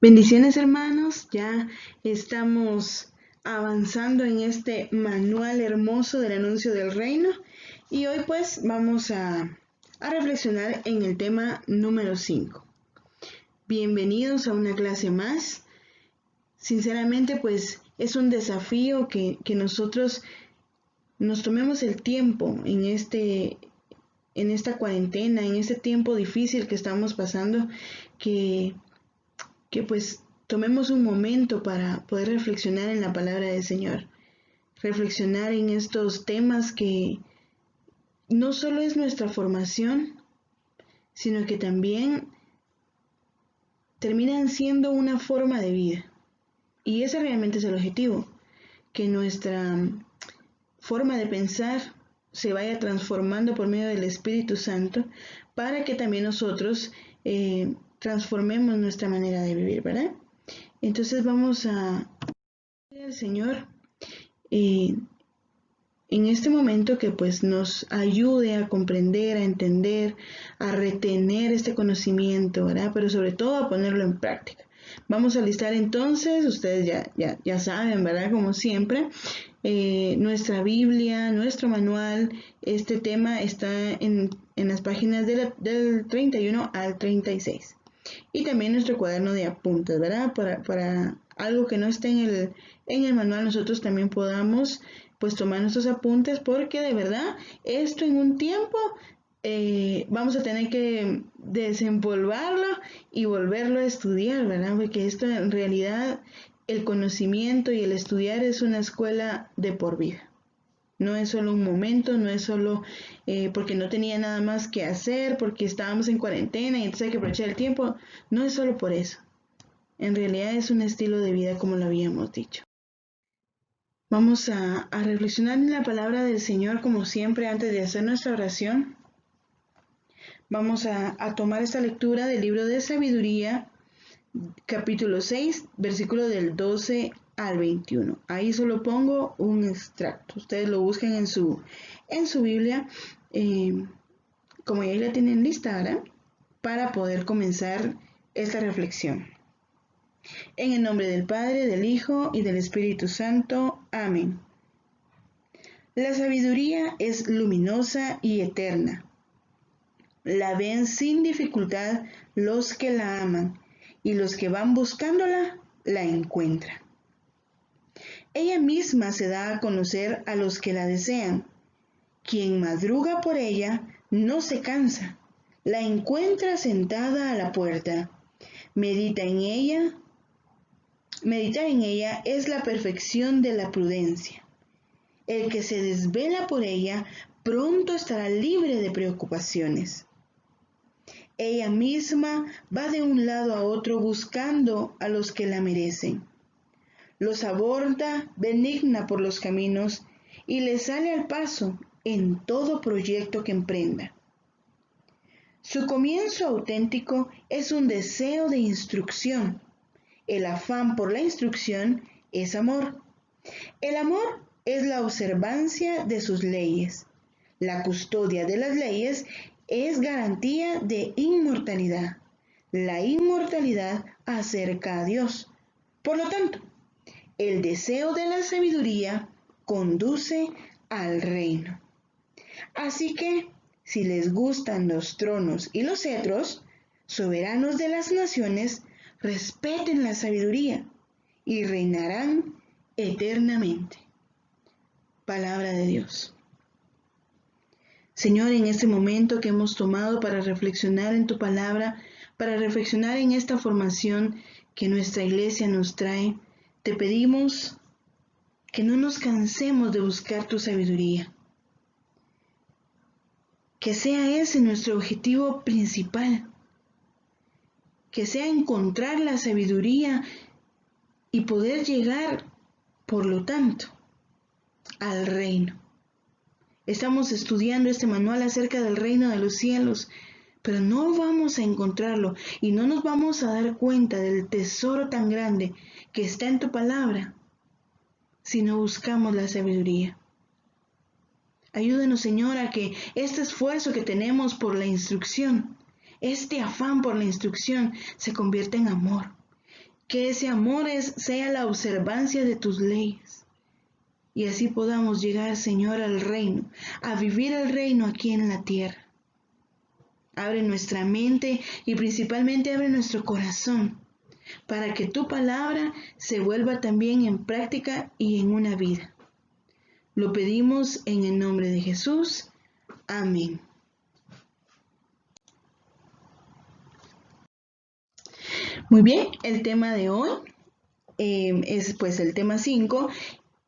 Bendiciones hermanos, ya estamos avanzando en este manual hermoso del anuncio del reino y hoy pues vamos a reflexionar en el tema número 5. Bienvenidos a una clase más. Sinceramente pues es un desafío que nosotros nos tomemos el tiempo en esta cuarentena, en este tiempo difícil que estamos pasando, que pues tomemos un momento para poder reflexionar en la palabra del Señor, reflexionar en estos temas que no solo es nuestra formación, sino que también terminan siendo una forma de vida. Y ese realmente es el objetivo, que nuestra forma de pensar se vaya transformando por medio del Espíritu Santo para que también nosotros transformemos nuestra manera de vivir, ¿verdad? Entonces vamos a pedir al Señor en este momento que pues nos ayude a comprender, a entender, a retener este conocimiento, ¿verdad? Pero sobre todo a ponerlo en práctica. Vamos a listar entonces, ustedes ya saben, ¿verdad? Como siempre, nuestra Biblia, nuestro manual. Este tema está en las páginas del 31 al 36. Y también nuestro cuaderno de apuntes, ¿verdad? Para algo que no esté en el manual, nosotros también podamos pues tomar nuestros apuntes, porque de verdad esto en un tiempo vamos a tener que desempolvarlo y volverlo a estudiar, ¿verdad? Porque esto en realidad, el conocimiento y el estudiar es una escuela de por vida. No es solo un momento, no es solo porque no tenía nada más que hacer, porque estábamos en cuarentena y entonces hay que aprovechar el tiempo. No es solo por eso. En realidad es un estilo de vida, como lo habíamos dicho. Vamos a reflexionar en la palabra del Señor como siempre antes de hacer nuestra oración. Vamos a tomar esta lectura del libro de Sabiduría, capítulo 6, versículo del 12 al 21. Ahí solo pongo un extracto. Ustedes lo buscan en su Biblia, como ya la tienen lista, ¿verdad? Para poder comenzar esta reflexión. En el nombre del Padre, del Hijo y del Espíritu Santo. Amén. La sabiduría es luminosa y eterna. La ven sin dificultad los que la aman, y los que van buscándola, la encuentran. Ella misma se da a conocer a los que la desean. Quien madruga por ella no se cansa, la encuentra sentada a la puerta. Meditar en ella es la perfección de la prudencia. El que se desvela por ella pronto estará libre de preocupaciones. Ella misma va de un lado a otro buscando a los que la merecen. Los aborda benigna por los caminos y les sale al paso en todo proyecto que emprenda. Su comienzo auténtico es un deseo de instrucción. El afán por la instrucción es amor. El amor es la observancia de sus leyes. La custodia de las leyes es garantía de inmortalidad. La inmortalidad acerca a Dios. Por lo tanto, el deseo de la sabiduría conduce al reino. Así que, si les gustan los tronos y los cetros, soberanos de las naciones, respeten la sabiduría y reinarán eternamente. Palabra de Dios. Señor, en este momento que hemos tomado para reflexionar en tu palabra, para reflexionar en esta formación que nuestra iglesia nos trae, te pedimos que no nos cansemos de buscar tu sabiduría. Que sea ese nuestro objetivo principal. Que sea encontrar la sabiduría y poder llegar, por lo tanto, al reino. Estamos estudiando este manual acerca del reino de los cielos, pero no vamos a encontrarlo y no nos vamos a dar cuenta del tesoro tan grande que está en tu palabra si no buscamos la sabiduría. Ayúdanos, Señor, a que este esfuerzo que tenemos por la instrucción, este afán por la instrucción, se convierta en amor. que ese amor sea la observancia de tus leyes. Y así podamos llegar, Señor, al reino, a vivir el reino aquí en la tierra. Abre nuestra mente y principalmente abre nuestro corazón para que tu palabra se vuelva también en práctica y en una vida. Lo pedimos en el nombre de Jesús. Amén. Muy bien, el tema de hoy es pues el tema 5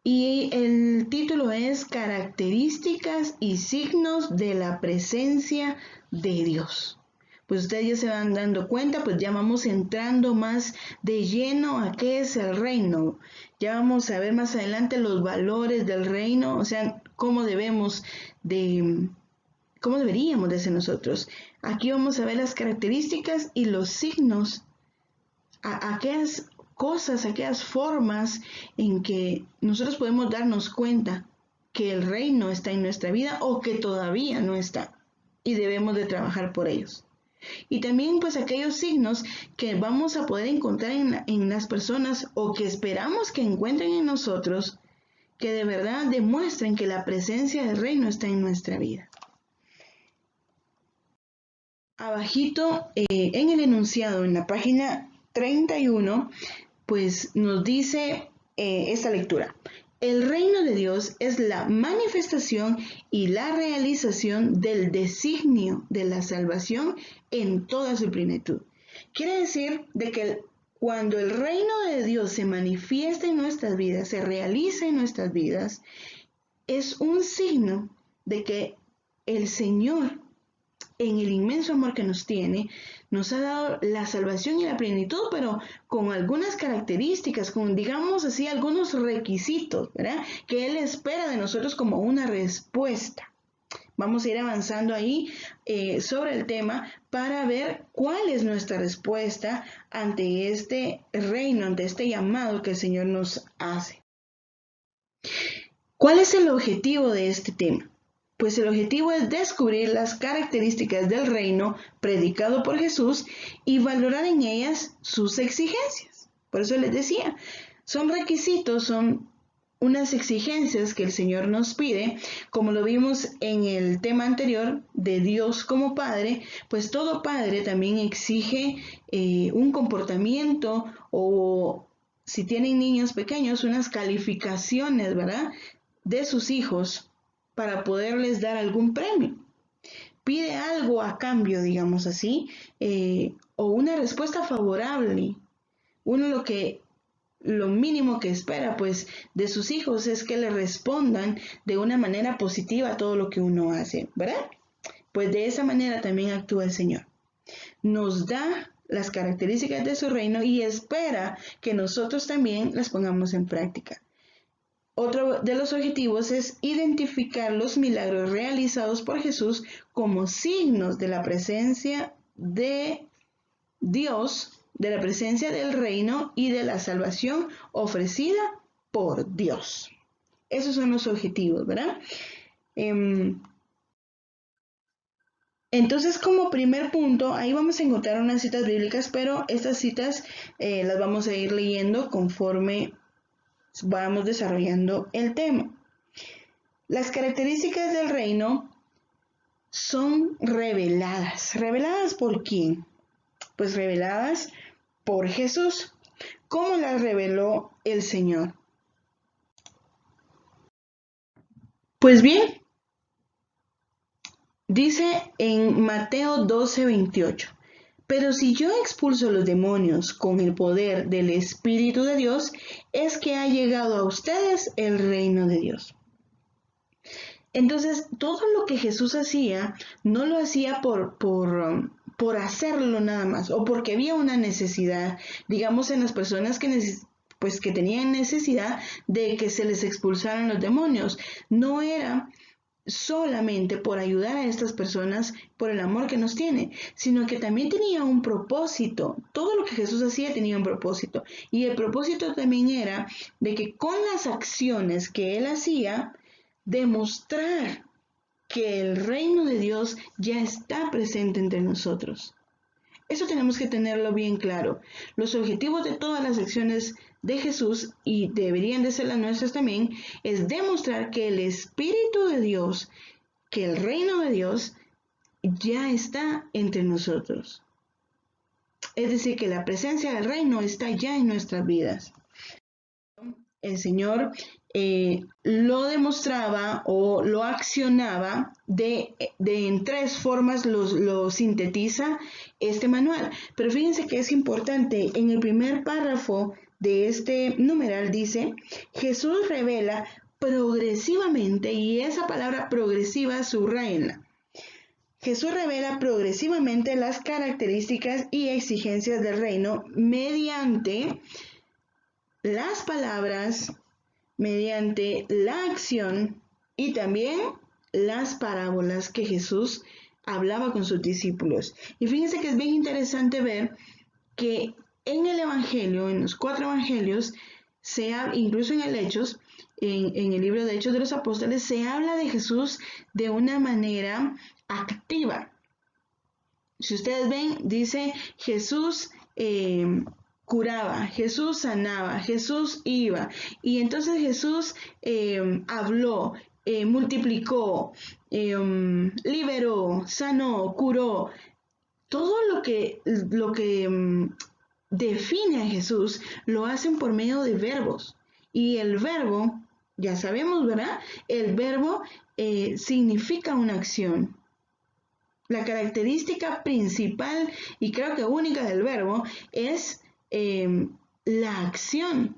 y el título es Características y signos de la presencia de Dios. Pues ustedes ya se van dando cuenta, pues ya vamos entrando más de lleno a qué es el reino. Ya vamos a ver más adelante los valores del reino, o sea, cómo deberíamos de ser nosotros. Aquí vamos a ver las características y los signos, aquellas cosas, aquellas formas en que nosotros podemos darnos cuenta que el reino está en nuestra vida o que todavía no está y debemos de trabajar por ellos. Y también pues aquellos signos que vamos a poder encontrar en las personas o que esperamos que encuentren en nosotros, que de verdad demuestren que la presencia del reino está en nuestra vida. Abajito en el enunciado en la página 31 pues nos dice esta lectura. El reino de Dios es la manifestación y la realización del designio de la salvación en toda su plenitud. Quiere decir de que cuando el reino de Dios se manifiesta en nuestras vidas, se realiza en nuestras vidas, es un signo de que el Señor, en el inmenso amor que nos tiene, nos ha dado la salvación y la plenitud, pero con algunas características, con, digamos así, algunos requisitos, ¿verdad? Que Él espera de nosotros como una respuesta. Vamos a ir avanzando ahí sobre el tema para ver cuál es nuestra respuesta ante este reino, ante este llamado que el Señor nos hace. ¿Cuál es el objetivo de este tema? Pues el objetivo es descubrir las características del reino predicado por Jesús y valorar en ellas sus exigencias. Por eso les decía, son requisitos, son unas exigencias que el Señor nos pide, como lo vimos en el tema anterior de Dios como Padre, pues todo padre también exige un comportamiento o, si tienen niños pequeños, unas calificaciones, ¿verdad?, de sus hijos para poderles dar algún premio. Pide algo a cambio, digamos así, o una respuesta favorable. Uno lo mínimo que espera, pues, de sus hijos es que le respondan de una manera positiva a todo lo que uno hace, ¿verdad? Pues de esa manera también actúa el Señor. Nos da las características de su reino y espera que nosotros también las pongamos en práctica. Otro de los objetivos es identificar los milagros realizados por Jesús como signos de la presencia de Dios, de la presencia del reino y de la salvación ofrecida por Dios. Esos son los objetivos, ¿verdad? Entonces, como primer punto, ahí vamos a encontrar unas citas bíblicas, pero estas citas las vamos a ir leyendo conforme vamos desarrollando el tema. Las características del reino son reveladas. ¿Reveladas por quién? Pues reveladas por Jesús. ¿Cómo las reveló el Señor? Pues bien, dice en Mateo 12:28, pero si yo expulso los demonios con el poder del Espíritu de Dios, es que ha llegado a ustedes el reino de Dios. Entonces, todo lo que Jesús hacía, no lo hacía por hacerlo nada más, o porque había una necesidad, digamos, en las personas que tenían necesidad de que se les expulsaran los demonios. No era solamente por ayudar a estas personas por el amor que nos tiene, sino que también tenía un propósito. Todo lo que Jesús hacía tenía un propósito. Y el propósito también era de que con las acciones que Él hacía, demostrar que el reino de Dios ya está presente entre nosotros. Eso tenemos que tenerlo bien claro. Los objetivos de todas las acciones de Jesús, y deberían de ser las nuestras también, es demostrar que el Espíritu de Dios, que el reino de Dios ya está entre nosotros. Es decir, que la presencia del reino está ya en nuestras vidas. El Señor lo demostraba o lo accionaba de en tres formas, lo sintetiza este manual. Pero fíjense que es importante, en el primer párrafo de este numeral dice, Jesús revela progresivamente, y esa palabra progresiva subrayenla. Jesús revela progresivamente las características y exigencias del reino mediante las palabras, mediante la acción y también las parábolas que Jesús hablaba con sus discípulos. Y fíjense que es bien interesante ver que en el Evangelio, en los 4 Evangelios, incluso en el Hechos, en el libro de Hechos de los Apóstoles, se habla de Jesús de una manera activa. Si ustedes ven, dice Jesús curaba, Jesús sanaba, Jesús iba, y entonces Jesús habló, multiplicó, liberó, sanó, curó. Todo lo que define a Jesús lo hacen por medio de verbos. Y el verbo, ya sabemos, ¿verdad? El verbo significa una acción. La característica principal y creo que única del verbo es la acción.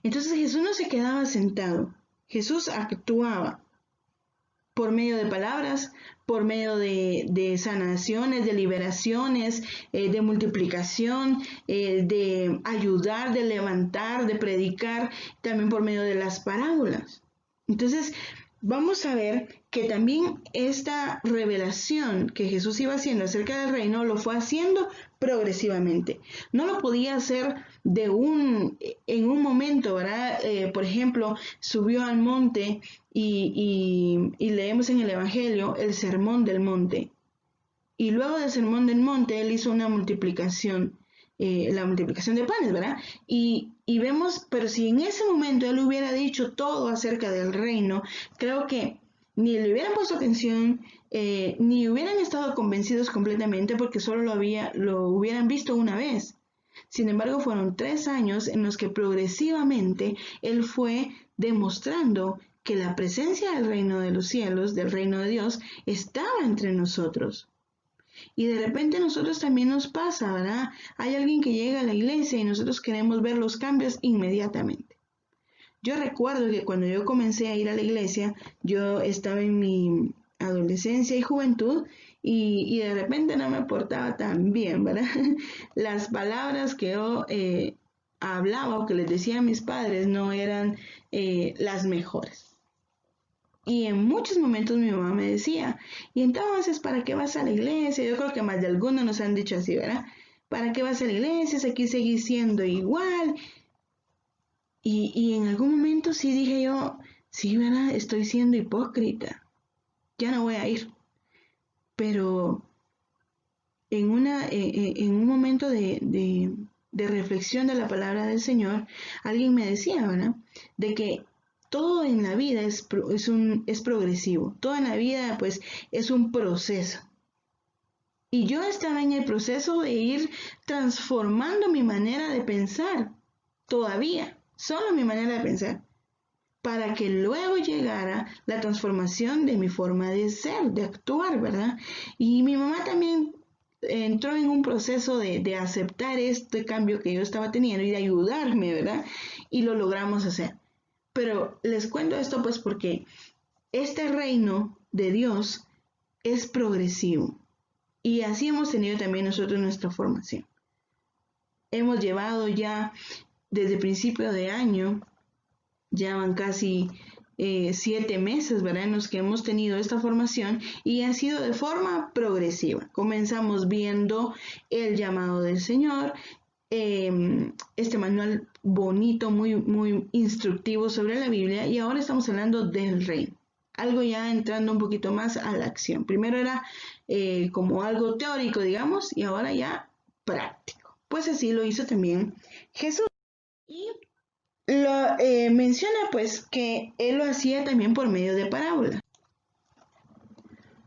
Entonces Jesús no se quedaba sentado, Jesús actuaba por medio de palabras, por medio de sanaciones, de liberaciones, de multiplicación, de ayudar, de levantar, de predicar, también por medio de las parábolas. Entonces, vamos a ver que también esta revelación que Jesús iba haciendo acerca del reino lo fue haciendo progresivamente. No lo podía hacer en un momento, ¿verdad? Por ejemplo, subió al monte y leemos en el Evangelio el sermón del monte. Y luego del sermón del monte, él hizo una multiplicación, la multiplicación de panes, ¿verdad? Y vemos, pero si en ese momento él hubiera dicho todo acerca del reino, creo que ni le hubieran puesto atención, ni hubieran estado convencidos completamente porque solo lo hubieran visto una vez. Sin embargo, fueron 3 años en los que progresivamente él fue demostrando que la presencia del reino de los cielos, del reino de Dios, estaba entre nosotros. Y de repente a nosotros también nos pasa, ¿verdad? Hay alguien que llega a la iglesia y nosotros queremos ver los cambios inmediatamente. Yo recuerdo que cuando yo comencé a ir a la iglesia, yo estaba en mi adolescencia y juventud y de repente no me portaba tan bien, ¿verdad? Las palabras que yo hablaba o que les decía a mis padres no eran las mejores. Y en muchos momentos mi mamá me decía, y entonces, ¿para qué vas a la iglesia? Yo creo que más de algunos nos han dicho así, ¿verdad? ¿Para qué vas a la iglesia? Si aquí seguís siendo igual. Y en algún momento sí dije yo, sí, ¿verdad? Estoy siendo hipócrita. Ya no voy a ir. Pero en un momento de reflexión de la palabra del Señor, alguien me decía, ¿verdad? De que todo en la vida es progresivo. Todo en la vida, pues, es un proceso. Y yo estaba en el proceso de ir transformando mi manera de pensar. Todavía. Solo mi manera de pensar. Para que luego llegara la transformación de mi forma de ser, de actuar, ¿verdad? Y mi mamá también entró en un proceso de aceptar este cambio que yo estaba teniendo y de ayudarme, ¿verdad? Y lo logramos hacer. Pero les cuento esto pues porque este reino de Dios es progresivo. Y así hemos tenido también nosotros nuestra formación. Hemos llevado ya desde principio de año, ya van casi 7 meses, ¿verdad? En los que hemos tenido esta formación y ha sido de forma progresiva. Comenzamos viendo el llamado del Señor, este manual bonito, muy, muy instructivo sobre la Biblia y ahora estamos hablando del reino. algo ya entrando un poquito más a la acción. Primero era como algo teórico, digamos, y ahora ya práctico. Pues así lo hizo también Jesús. Y menciona pues que él lo hacía también por medio de parábolas.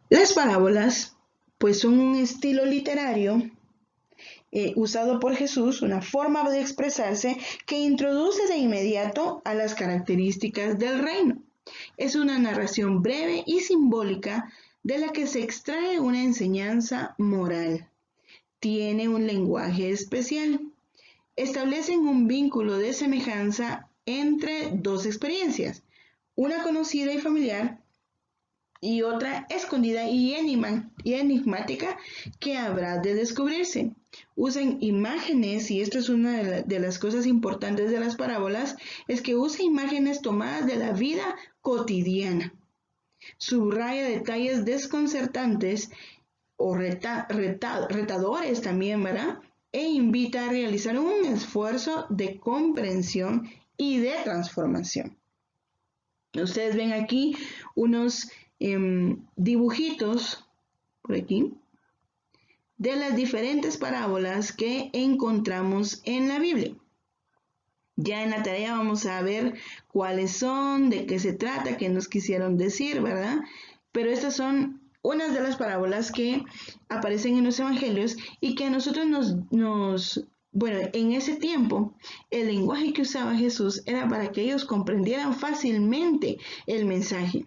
Las parábolas pues son un estilo literario usado por Jesús, una forma de expresarse que introduce de inmediato a las características del reino. Es una narración breve y simbólica de la que se extrae una enseñanza moral. Tiene un lenguaje especial. Establecen un vínculo de semejanza entre dos experiencias, una conocida y familiar y otra escondida y enigmática que habrá de descubrirse. Usan imágenes, y esto es una de las cosas importantes de las parábolas, es que usa imágenes tomadas de la vida cotidiana. Subraya detalles desconcertantes o retadores también, ¿verdad? E invita a realizar un esfuerzo de comprensión y de transformación. Ustedes ven aquí unos dibujitos por aquí de las diferentes parábolas que encontramos en la Biblia. Ya en la tarea vamos a ver cuáles son, de qué se trata, qué nos quisieron decir, ¿verdad? Pero estas son unas de las parábolas que aparecen en los evangelios y que a nosotros bueno, en ese tiempo, el lenguaje que usaba Jesús era para que ellos comprendieran fácilmente el mensaje.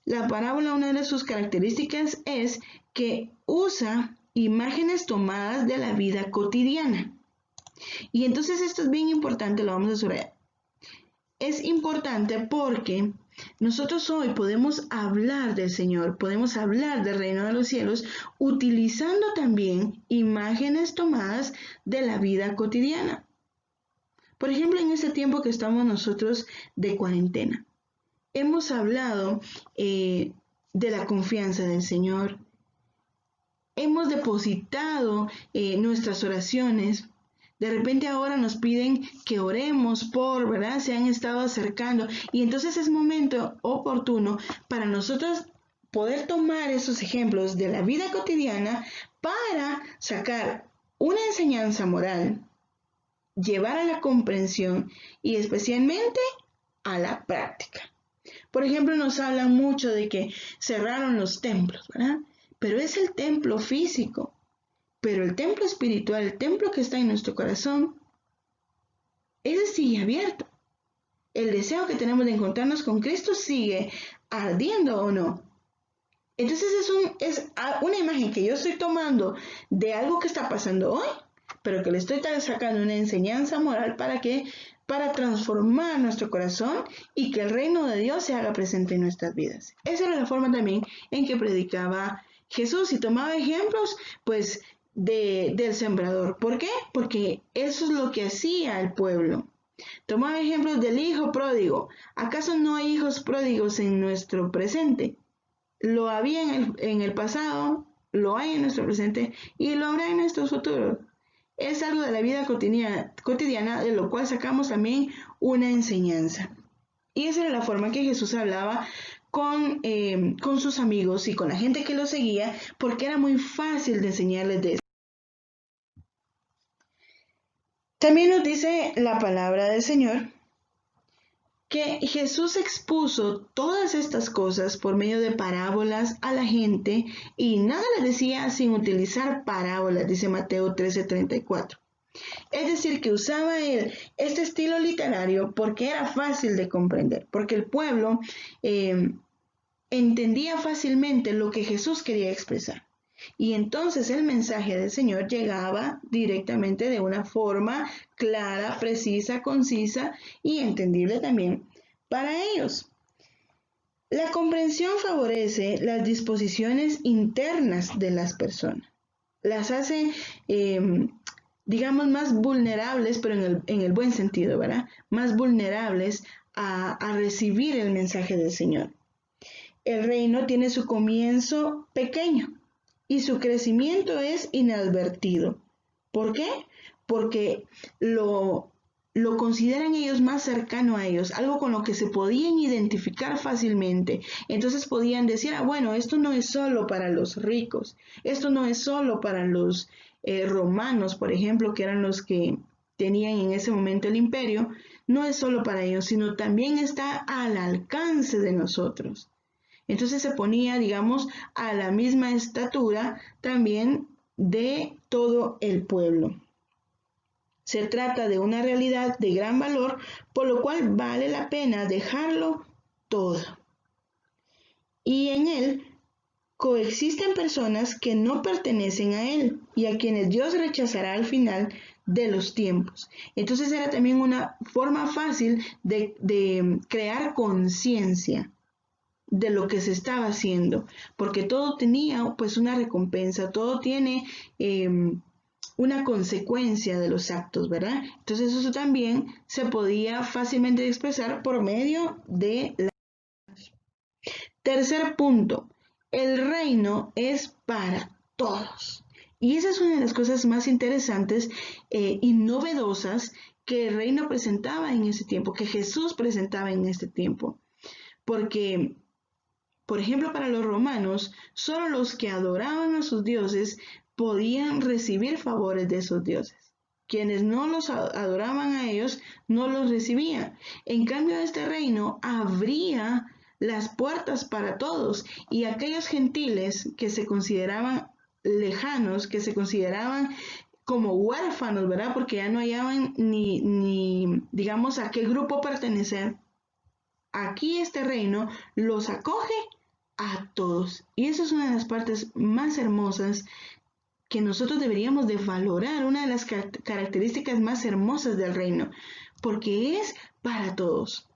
La parábola, una de sus características es que usa imágenes tomadas de la vida cotidiana. Y entonces esto es bien importante, lo vamos a subrayar. Es importante porque nosotros hoy podemos hablar del Señor, podemos hablar del reino de los cielos utilizando también imágenes tomadas de la vida cotidiana. Por ejemplo, en este tiempo que estamos nosotros de cuarentena, hemos hablado de la confianza del Señor. Hemos depositado nuestras oraciones. De repente ahora nos piden que oremos por, ¿verdad? Se han estado acercando. Y entonces es momento oportuno para nosotros poder tomar esos ejemplos de la vida cotidiana para sacar una enseñanza moral, llevar a la comprensión y especialmente a la práctica. Por ejemplo, nos hablan mucho de que cerraron los templos, ¿verdad? Pero es el templo físico. Pero el templo espiritual, el templo que está en nuestro corazón, ese sigue abierto. El deseo que tenemos de encontrarnos con Cristo sigue ardiendo o no. Entonces es una imagen que yo estoy tomando de algo que está pasando hoy, pero que le estoy sacando una enseñanza moral para transformar nuestro corazón y que el reino de Dios se haga presente en nuestras vidas. Esa era la forma también en que predicaba Jesús y tomaba ejemplos, pues, del sembrador. ¿Por qué? Porque eso es lo que hacía el pueblo. Tomaba ejemplos del hijo pródigo. ¿Acaso no hay hijos pródigos en nuestro presente? Lo había en el pasado, lo hay en nuestro presente y lo habrá en nuestro futuro. Es algo de la vida cotidiana de lo cual sacamos también una enseñanza. Y esa era la forma que Jesús hablaba con sus amigos y con la gente que lo seguía, porque era muy fácil de enseñarles de eso. También nos dice la palabra del Señor que Jesús expuso todas estas cosas por medio de parábolas a la gente y nada le decía sin utilizar parábolas, dice Mateo 13:34. Es decir, que usaba él este estilo literario porque era fácil de comprender, porque el pueblo entendía fácilmente lo que Jesús quería expresar. Y entonces el mensaje del Señor llegaba directamente de una forma clara, precisa, concisa y entendible también para ellos. La comprensión favorece las disposiciones internas de las personas. Las hace, digamos, más vulnerables, pero en el buen sentido, ¿verdad? Más vulnerables a recibir el mensaje del Señor. El reino tiene su comienzo pequeño y su crecimiento es inadvertido. ¿Por qué? Porque lo lo consideran ellos más cercano a ellos, algo con lo que se podían identificar fácilmente. Entonces podían decir, bueno, esto no es solo para los ricos, esto no es solo para los romanos, por ejemplo, que eran los que tenían en ese momento el imperio, no es solo para ellos, sino también está al alcance de nosotros. Entonces se ponía, digamos, a la misma estatura también de todo el pueblo. Se trata de una realidad de gran valor, por lo cual vale la pena dejarlo todo. Y en él coexisten personas que no pertenecen a él y a quienes Dios rechazará al final de los tiempos. Entonces era también una forma fácil de crear conciencia de lo que se estaba haciendo, porque todo tenía pues una recompensa, todo tiene una consecuencia de los actos, ¿verdad? Entonces eso también se podía fácilmente expresar por medio de la... Tercer punto, el reino es para todos. Y esa es una de las cosas más interesantes y novedosas que el reino presentaba en ese tiempo, que Jesús presentaba en este tiempo. Porque, por ejemplo, para los romanos, solo los que adoraban a sus dioses podían recibir favores de esos dioses. Quienes no los adoraban a ellos no los recibían. En cambio, este reino abría las puertas para todos y aquellos gentiles que se consideraban lejanos, que se consideraban como huérfanos, ¿verdad? Porque ya no hallaban ni digamos, a qué grupo pertenecer. Aquí este reino los acoge a todos. Y esa es una de las partes más hermosas que nosotros deberíamos de valorar, una de las características más hermosas del reino, porque es para todos.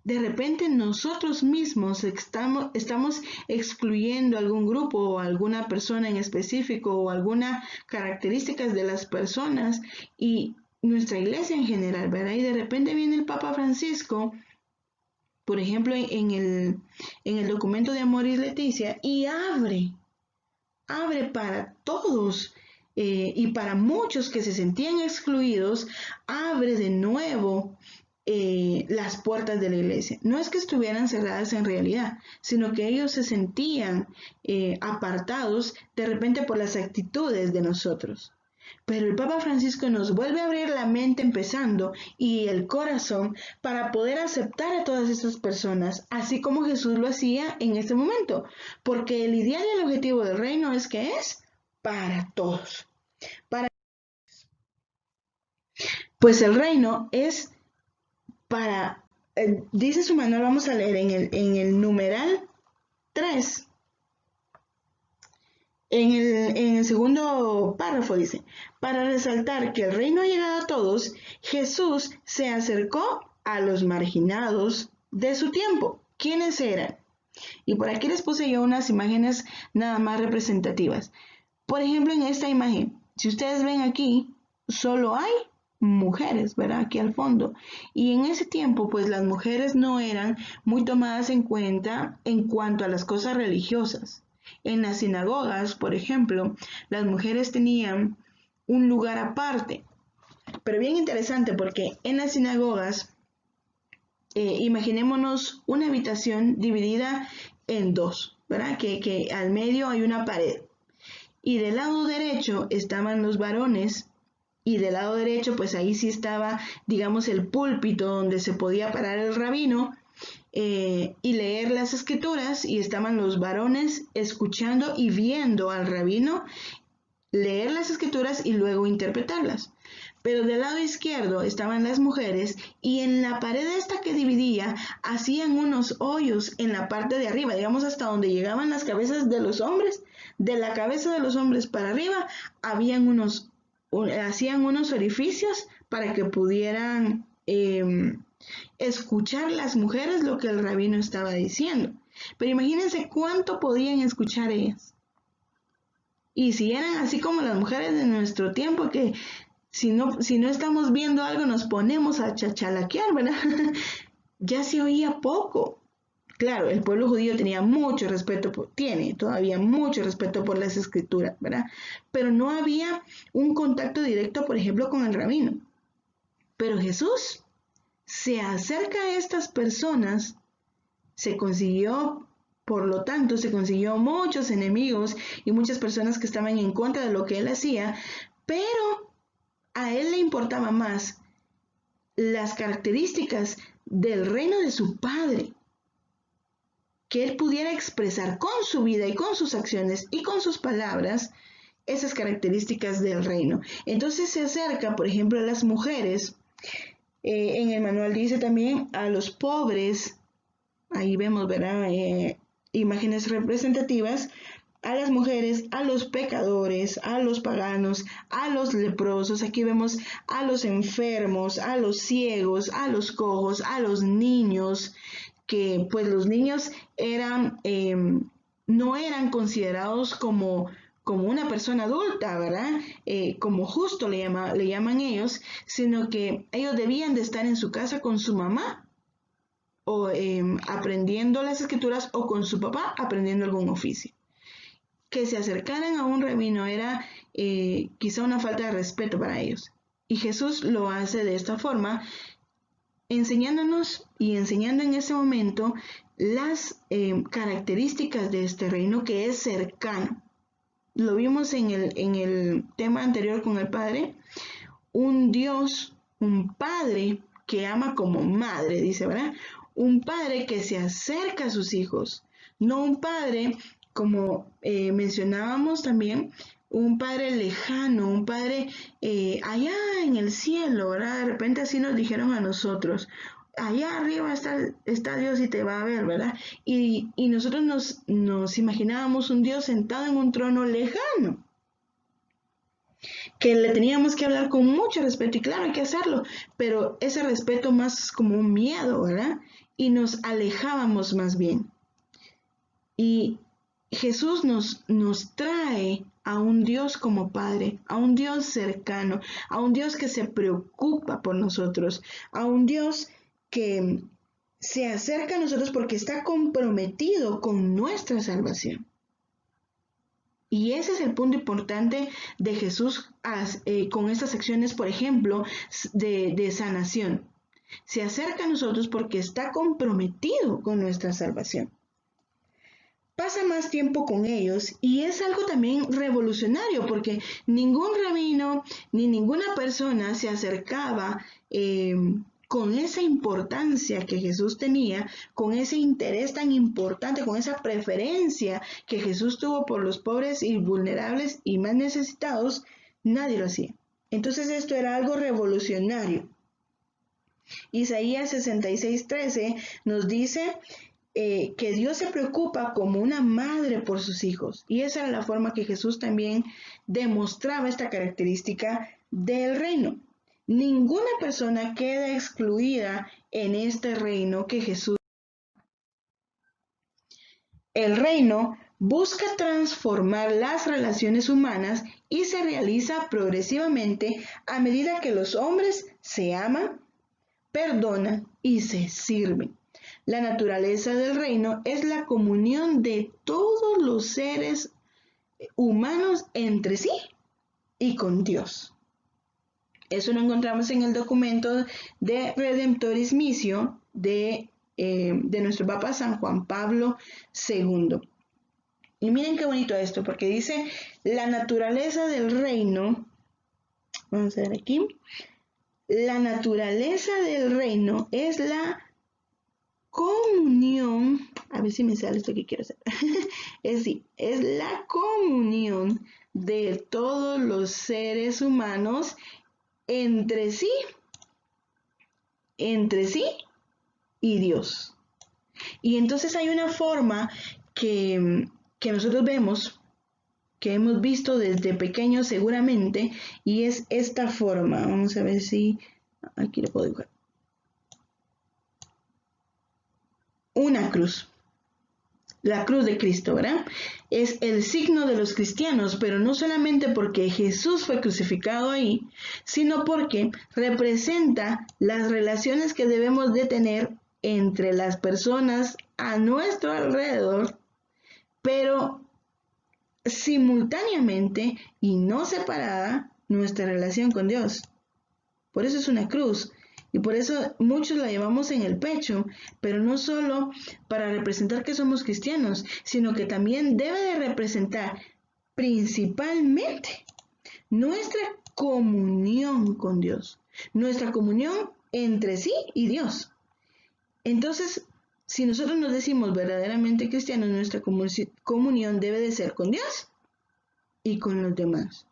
De repente nosotros mismos estamos excluyendo algún grupo o alguna persona en específico o algunas características de las personas y nuestra iglesia en general, ¿verdad? Y de repente viene el Papa Francisco, por ejemplo, en el documento de Amoris Laetitia y abre para todos y para muchos que se sentían excluidos, abre de nuevo las puertas de la iglesia. No es que estuvieran cerradas en realidad, sino que ellos se sentían apartados de repente por las actitudes de nosotros. Pero el Papa Francisco nos vuelve a abrir la mente empezando y el corazón para poder aceptar a todas estas personas, así como Jesús lo hacía en este momento, porque el ideal y el objetivo del reino es que es para todos. Pues el reino es para, dice su manual, vamos a leer en el numeral 3. En el segundo párrafo dice, para resaltar que el reino ha llegado a todos, Jesús se acercó a los marginados de su tiempo. ¿Quiénes eran? Y por aquí les puse yo unas imágenes nada más representativas. Por ejemplo, en esta imagen, si ustedes ven aquí, solo hay mujeres, ¿verdad? Aquí al fondo. Y en ese tiempo, pues las mujeres no eran muy tomadas en cuenta en cuanto a las cosas religiosas. En las sinagogas, por ejemplo, las mujeres tenían un lugar aparte, pero bien interesante porque en las sinagogas, imaginémonos una habitación dividida en dos, ¿verdad? Que al medio hay una pared y del lado derecho estaban los varones y del lado derecho pues ahí sí estaba, digamos, el púlpito donde se podía parar el rabino y leer las escrituras y estaban los varones escuchando y viendo al rabino leer las escrituras y luego interpretarlas. Pero del lado izquierdo estaban las mujeres y en la pared esta que dividía hacían unos hoyos en la parte de arriba, digamos hasta donde llegaban las cabezas de los hombres. De la cabeza de los hombres para arriba hacían unos orificios para que pudieran escuchar las mujeres lo que el rabino estaba diciendo. Pero imagínense cuánto podían escuchar ellas. Y si eran así como las mujeres de nuestro tiempo, que si no estamos viendo algo nos ponemos a chachalaquear, ¿verdad? Ya se oía poco. Claro, el pueblo judío tenía mucho respeto, tiene todavía mucho respeto por las escrituras, ¿verdad? Pero no había un contacto directo, por ejemplo, con el rabino. Pero Jesús se acerca a estas personas, por lo tanto, se consiguió muchos enemigos y muchas personas que estaban en contra de lo que él hacía, pero a él le importaba más las características del reino de su Padre, que él pudiera expresar con su vida y con sus acciones y con sus palabras esas características del reino. Entonces se acerca, por ejemplo, a las mujeres. En el manual dice también a los pobres, ahí vemos, ¿verdad? Imágenes representativas, a las mujeres, a los pecadores, a los paganos, a los leprosos. Aquí vemos a los enfermos, a los ciegos, a los cojos, a los niños, que pues los niños no eran considerados como una persona adulta, ¿verdad? Como justo le llaman ellos, sino que ellos debían de estar en su casa con su mamá, o aprendiendo las escrituras, o con su papá aprendiendo algún oficio. Que se acercaran a un rabino era quizá una falta de respeto para ellos. Y Jesús lo hace de esta forma, enseñándonos y enseñando en ese momento las características de este reino que es cercano. Lo vimos en el tema anterior con el Padre, un Dios, un Padre que ama como madre, dice, ¿verdad? Un Padre que se acerca a sus hijos, no un Padre, como mencionábamos también, un Padre lejano, un Padre allá en el cielo, ¿verdad? De repente así nos dijeron a nosotros, allá arriba está Dios y te va a ver, ¿verdad? Y nosotros nos imaginábamos un Dios sentado en un trono lejano, que le teníamos que hablar con mucho respeto, y claro, hay que hacerlo, pero ese respeto más como un miedo, ¿verdad? Y nos alejábamos más bien. Y Jesús nos trae a un Dios como Padre, a un Dios cercano, a un Dios que se preocupa por nosotros, a un Dios que se acerca a nosotros porque está comprometido con nuestra salvación. Y ese es el punto importante de Jesús con estas acciones, por ejemplo, de sanación. Se acerca a nosotros porque está comprometido con nuestra salvación. Pasa más tiempo con ellos y es algo también revolucionario porque ningún rabino ni ninguna persona se acercaba con esa importancia que Jesús tenía, con ese interés tan importante, con esa preferencia que Jesús tuvo por los pobres y vulnerables y más necesitados. Nadie lo hacía. Entonces esto era algo revolucionario. Isaías 66:13 nos dice que Dios se preocupa como una madre por sus hijos. Y esa era la forma que Jesús también demostraba esta característica del reino. Ninguna persona queda excluida en este reino que Jesús. El reino busca transformar las relaciones humanas y se realiza progresivamente a medida que los hombres se aman, perdonan y se sirven. La naturaleza del reino es la comunión de todos los seres humanos entre sí y con Dios. Eso lo encontramos en el documento de Redemptoris Missio de nuestro Papa San Juan Pablo II. Y miren qué bonito esto, porque dice la naturaleza del reino. Vamos a ver aquí. La naturaleza del reino es la comunión, a ver si me sale esto que quiero hacer, es la comunión de todos los seres humanos entre sí y Dios. Y entonces hay una forma que nosotros vemos, que hemos visto desde pequeños seguramente, y es esta forma. Vamos a ver si aquí lo puedo dibujar. Una cruz. La cruz de Cristo, ¿verdad? Es el signo de los cristianos, pero no solamente porque Jesús fue crucificado ahí, sino porque representa las relaciones que debemos de tener entre las personas a nuestro alrededor, pero simultáneamente y no separada nuestra relación con Dios. Por eso es una cruz. Y por eso muchos la llevamos en el pecho, pero no solo para representar que somos cristianos, sino que también debe de representar principalmente nuestra comunión con Dios, nuestra comunión entre sí y Dios. Entonces, si nosotros nos decimos verdaderamente cristianos, nuestra comunión debe de ser con Dios y con los demás.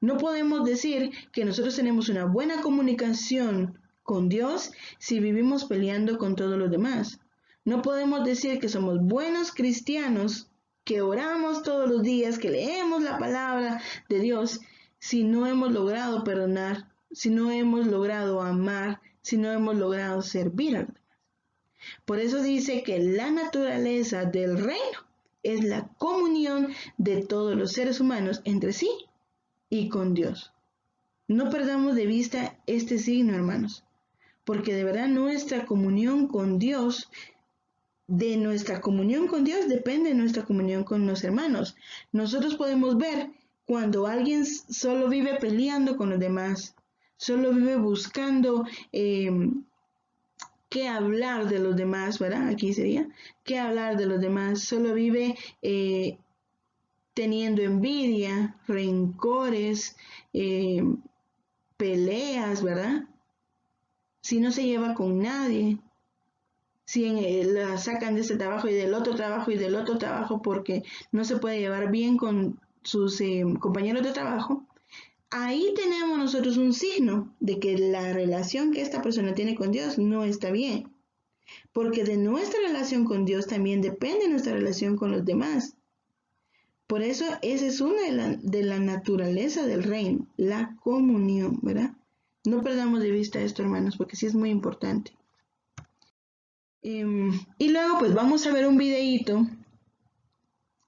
No podemos decir que nosotros tenemos una buena comunicación con Dios si vivimos peleando con todos los demás. No podemos decir que somos buenos cristianos, que oramos todos los días, que leemos la palabra de Dios, si no hemos logrado perdonar, si no hemos logrado amar, si no hemos logrado servir a los demás. Por eso dice que la naturaleza del reino es la comunión de todos los seres humanos entre sí y con Dios. No perdamos de vista este signo, hermanos, porque de verdad nuestra comunión con Dios, de nuestra comunión con Dios depende nuestra comunión con los hermanos. Nosotros podemos ver cuando alguien solo vive peleando con los demás, solo vive buscando qué hablar de los demás, ¿verdad? Aquí sería, qué hablar de los demás, solo vive teniendo envidia, rencores, peleas, ¿verdad? Si no se lleva con nadie, si la sacan de ese trabajo y del otro trabajo y del otro trabajo porque no se puede llevar bien con sus compañeros de trabajo, ahí tenemos nosotros un signo de que la relación que esta persona tiene con Dios no está bien. Porque de nuestra relación con Dios también depende nuestra relación con los demás. Por eso esa es una de la naturaleza del reino, la comunión, ¿verdad? No perdamos de vista esto, hermanos, porque sí es muy importante. Y luego pues vamos a ver un videíto.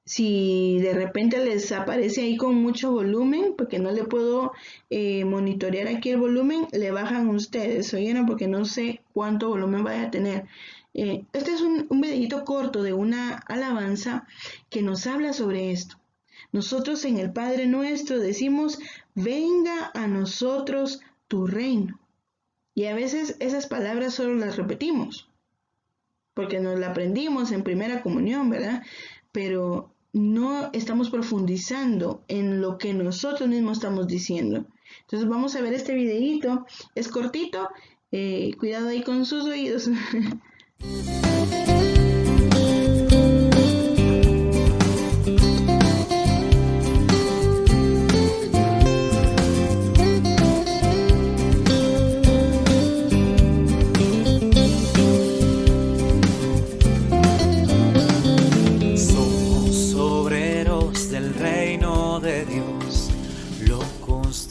Si de repente les aparece ahí con mucho volumen, porque no le puedo monitorear aquí el volumen, le bajan ustedes, ¿oyeron? Porque no sé cuánto volumen vaya a tener. Este es un videíto corto de una alabanza que nos habla sobre esto. Nosotros en el Padre Nuestro decimos, venga a nosotros tu reino. Y a veces esas palabras solo las repetimos, porque nos la aprendimos en primera comunión, ¿verdad? Pero no estamos profundizando en lo que nosotros mismos estamos diciendo. Entonces vamos a ver este videíto, es cortito, cuidado ahí con sus oídos.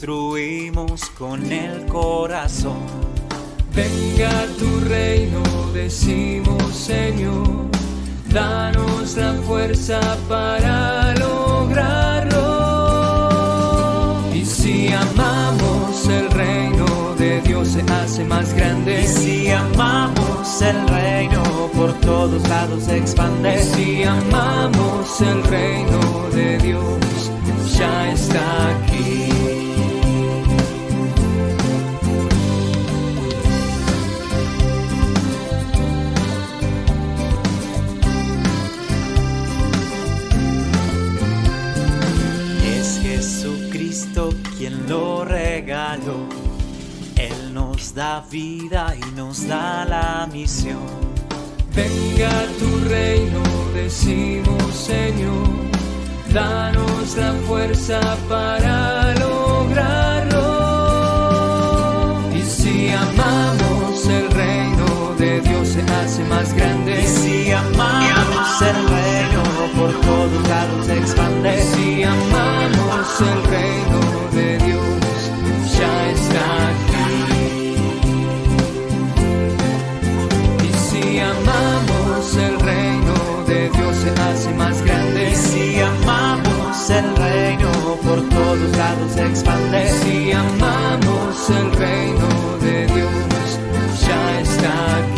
Construimos con el corazón. Venga tu reino, decimos Señor, danos la fuerza para lograrlo. Y si amamos el reino de Dios se hace más grande. Y si amamos el reino por todos lados se expande. Y si amamos el reino de Dios ya está aquí. Quien lo regaló, Él nos da vida y nos da la misión. Venga tu reino, decimos Señor, danos la fuerza para lograrlo. Y si amamos el reino de Dios se hace más grande. Y si amamos el reino por todos lados se expande. Y si amamos el reino de Dios ya está aquí. Y si amamos el reino de Dios se hace más grande. Y si amamos el reino por todos lados se expande. Y si amamos el reino de Dios ya está aquí.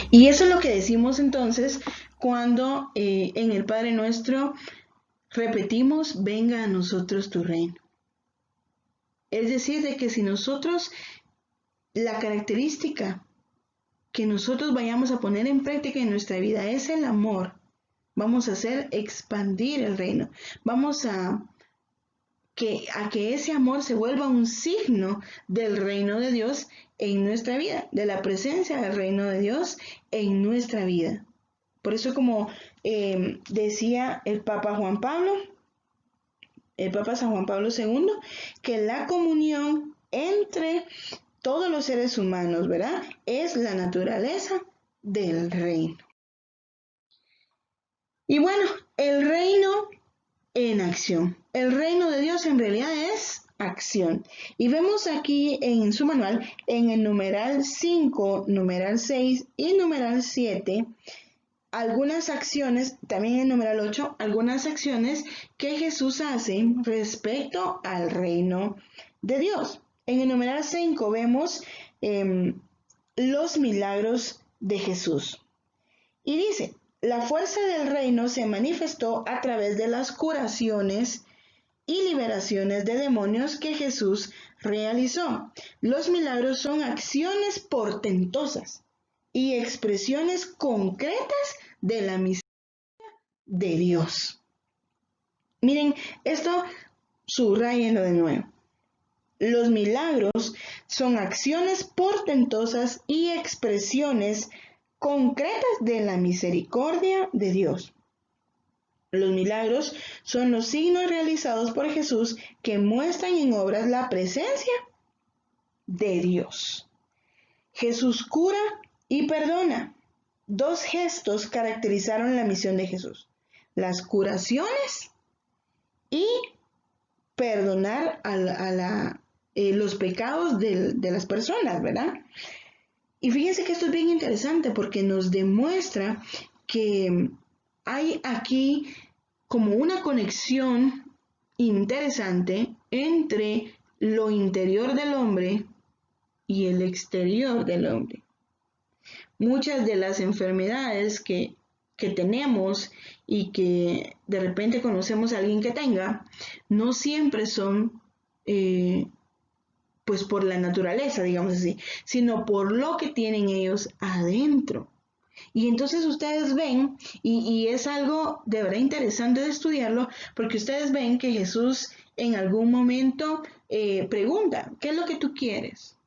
Y eso es lo que decimos entonces cuando en el Padre Nuestro repetimos, venga a nosotros tu reino. Es decir, de que si nosotros, la característica que nosotros vayamos a poner en práctica en nuestra vida es el amor, vamos a hacer expandir el reino. Vamos a que ese amor se vuelva un signo del reino de Dios en nuestra vida, de la presencia del reino de Dios en nuestra vida. Por eso, como decía el Papa San Juan Pablo II, que la comunión entre todos los seres humanos, ¿verdad?, es la naturaleza del reino. Y bueno, el reino en acción. El reino de Dios en realidad es acción. Y vemos aquí en su manual, en el numeral 5, numeral 6 y numeral 7, algunas acciones, también en el numeral 8, algunas acciones que Jesús hace respecto al reino de Dios. En el numeral 5 vemos los milagros de Jesús. Y dice, la fuerza del reino se manifestó a través de las curaciones y liberaciones de demonios que Jesús realizó. Los milagros son acciones portentosas y expresiones concretas de la misericordia de Dios. Miren, esto subrayenlo de nuevo. Los milagros son acciones portentosas y expresiones concretas de la misericordia de Dios. Los milagros son los signos realizados por Jesús que muestran en obras la presencia de Dios. Jesús cura y perdona. Dos gestos caracterizaron la misión de Jesús: las curaciones y perdonar los pecados de las personas, ¿verdad? Y fíjense que esto es bien interesante porque nos demuestra que hay aquí como una conexión interesante entre lo interior del hombre y el exterior del hombre. Muchas de las enfermedades que tenemos y que de repente conocemos a alguien que tenga, no siempre son pues por la naturaleza, digamos así, sino por lo que tienen ellos adentro. Y entonces ustedes ven, y es algo de verdad interesante de estudiarlo, porque ustedes ven que Jesús en algún momento pregunta, ¿qué es lo que tú quieres?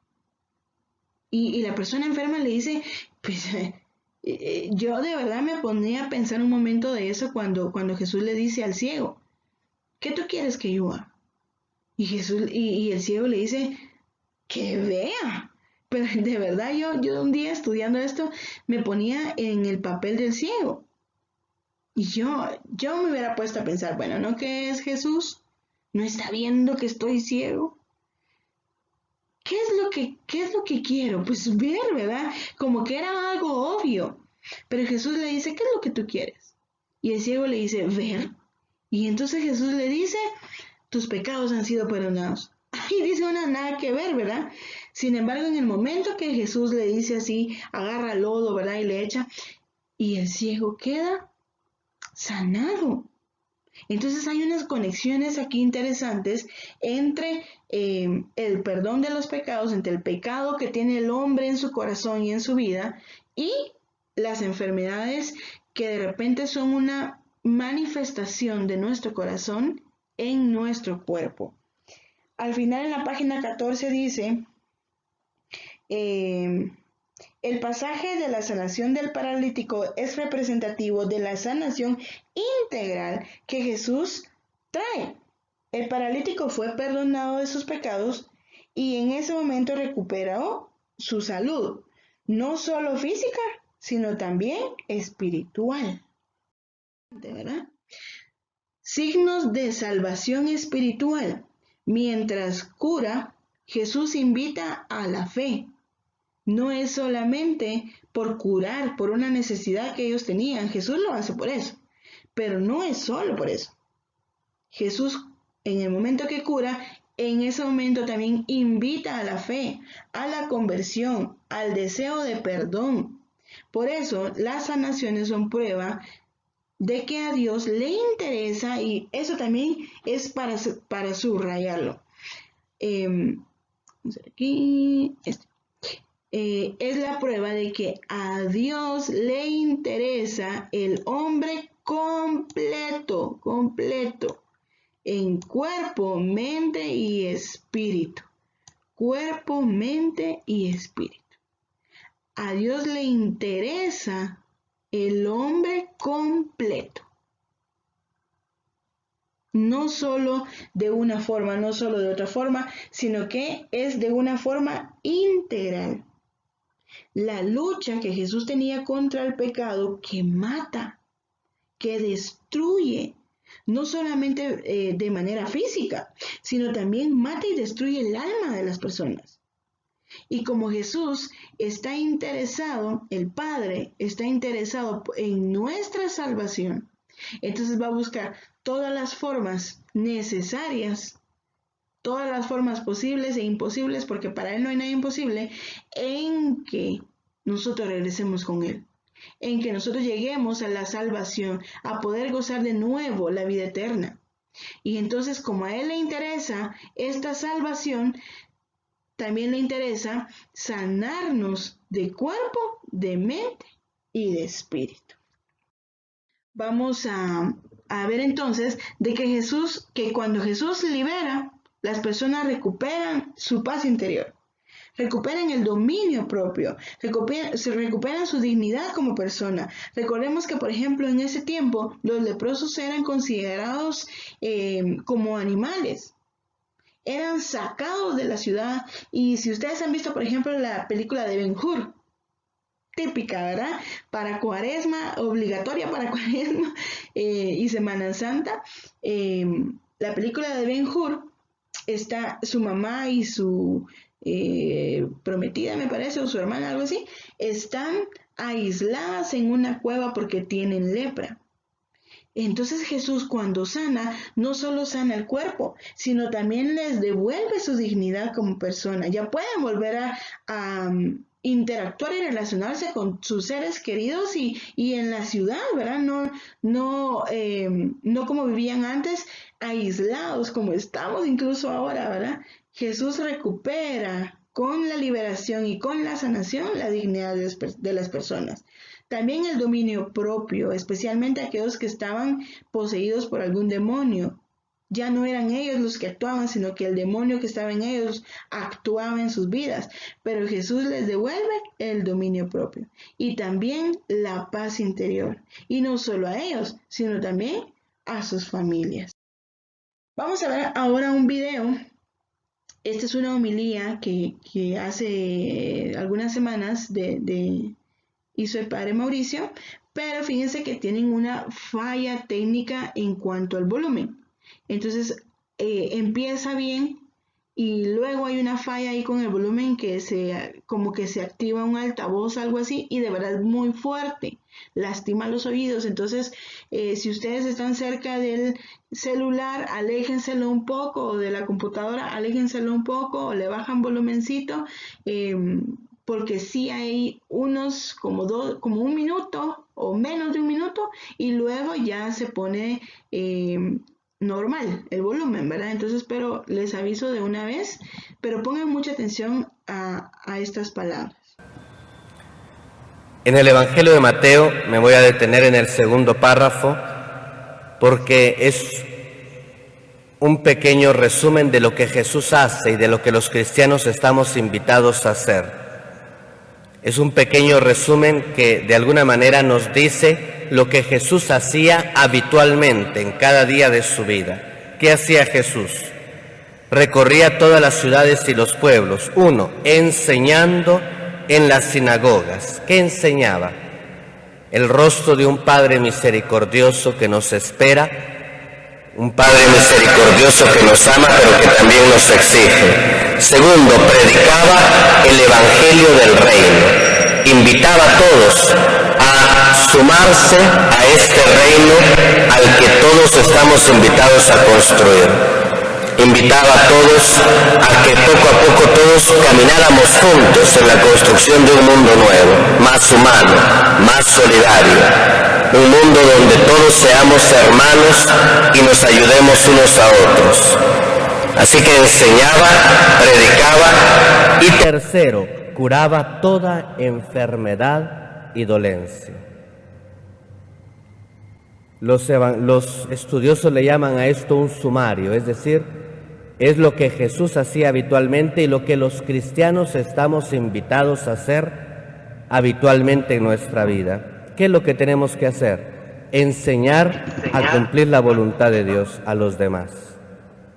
Y la persona enferma le dice, pues yo de verdad me ponía a pensar un momento de eso cuando Jesús le dice al ciego, ¿qué tú quieres que yo haga? Y el ciego le dice, que vea. Pero de verdad yo un día estudiando esto me ponía en el papel del ciego. Y yo me hubiera puesto a pensar, bueno, ¿no que es Jesús? ¿No está viendo que estoy ciego? ¿Qué es lo que quiero? Pues ver, ¿verdad? Como que era algo obvio. Pero Jesús le dice, ¿qué es lo que tú quieres? Y el ciego le dice, ver. Y entonces Jesús le dice, tus pecados han sido perdonados. Y dice una nada que ver, ¿verdad? Sin embargo, en el momento que Jesús le dice así, agarra lodo, ¿verdad? Y le echa, y el ciego queda sanado. Entonces hay unas conexiones aquí interesantes entre el perdón de los pecados, entre el pecado que tiene el hombre en su corazón y en su vida, y las enfermedades que de repente son una manifestación de nuestro corazón en nuestro cuerpo. Al final, en la página 14 dice, el pasaje de la sanación del paralítico es representativo de la sanación integral que Jesús trae. El paralítico fue perdonado de sus pecados y en ese momento recuperó su salud, no solo física, sino también espiritual. ¿Verdad? Signos de salvación espiritual. Mientras cura, Jesús invita a la fe. No es solamente por curar, por una necesidad que ellos tenían. Jesús lo hace por eso. Pero no es solo por eso. Jesús, en el momento que cura, en ese momento también invita a la fe, a la conversión, al deseo de perdón. Por eso, las sanaciones son prueba de que a Dios le interesa, y eso también es para subrayarlo. Vamos a ver aquí, es la prueba de que a Dios le interesa el hombre completo, en cuerpo, mente y espíritu. Cuerpo, mente y espíritu. A Dios le interesa el hombre completo. No solo de una forma, no solo de otra forma, sino que es de una forma integral. La lucha que Jesús tenía contra el pecado que mata, que destruye, no solamente de manera física, sino también mata y destruye el alma de las personas. Y como Jesús está interesado, el Padre está interesado en nuestra salvación, entonces va a buscar todas las formas necesarias, todas las formas posibles e imposibles, porque para Él no hay nada imposible, en que nosotros regresemos con Él, en que nosotros lleguemos a la salvación, a poder gozar de nuevo la vida eterna. Y entonces, como a Él le interesa esta salvación, también le interesa sanarnos de cuerpo, de mente y de espíritu. Vamos a ver entonces de que cuando Jesús libera, las personas recuperan su paz interior, recuperan el dominio propio, recuperan su dignidad como persona. Recordemos que, por ejemplo, en ese tiempo los leprosos eran considerados como animales. Eran sacados de la ciudad, y si ustedes han visto, por ejemplo, la película de Ben-Hur, típica, ¿verdad? Para Cuaresma, obligatoria para Cuaresma y Semana Santa, la película de Ben-Hur, está su mamá y su prometida, me parece, o su hermana, algo así, están aisladas en una cueva porque tienen lepra. Entonces Jesús, cuando sana, no solo sana el cuerpo, sino también les devuelve su dignidad como persona. Ya pueden volver a interactuar y relacionarse con sus seres queridos y en la ciudad, ¿verdad? No como vivían antes, aislados como estamos incluso ahora, ¿verdad? Jesús recupera con la liberación y con la sanación la dignidad de las personas. También el dominio propio, especialmente aquellos que estaban poseídos por algún demonio. Ya no eran ellos los que actuaban, sino que el demonio que estaba en ellos actuaba en sus vidas. Pero Jesús les devuelve el dominio propio y también la paz interior. Y no solo a ellos, sino también a sus familias. Vamos a ver ahora un video. Esta es una homilía que hace algunas semanas hizo el padre Mauricio, pero fíjense que tienen una falla técnica en cuanto al volumen. Entonces empieza bien y luego hay una falla ahí con el volumen como que se activa un altavoz, algo así, y de verdad es muy fuerte, lastima los oídos. Entonces si ustedes están cerca del celular, aléjenselo un poco, o de la computadora, aléjenselo un poco, o le bajan volumencito, porque sí hay unos como un minuto o menos de un minuto, y luego ya se pone normal el volumen, ¿verdad? Entonces, pero les aviso de una vez, pero pongan mucha atención a estas palabras. En el Evangelio de Mateo me voy a detener en el segundo párrafo, porque es un pequeño resumen de lo que Jesús hace y de lo que los cristianos estamos invitados a hacer. Es un pequeño resumen que de alguna manera nos dice lo que Jesús hacía habitualmente en cada día de su vida. ¿Qué hacía Jesús? Recorría todas las ciudades y los pueblos. 1. Enseñando en las sinagogas. ¿Qué enseñaba? El rostro de un Padre misericordioso que nos espera, un Padre misericordioso que nos ama pero que también nos exige. 2. Predicaba el Evangelio del Reino. Invitaba a todos a sumarse a este reino al que todos estamos invitados a construir. invitaba a todos a que poco a poco todos camináramos juntos en la construcción de un mundo nuevo, más humano, más solidario, un mundo donde todos seamos hermanos y nos ayudemos unos a otros. Así que enseñaba, predicaba y tercero, curaba toda enfermedad y dolencia. Los estudiosos le llaman a esto un sumario, es decir, es lo que Jesús hacía habitualmente y lo que los cristianos estamos invitados a hacer habitualmente en nuestra vida. ¿Qué es lo que tenemos que hacer? Enseñar a cumplir la voluntad de Dios a los demás.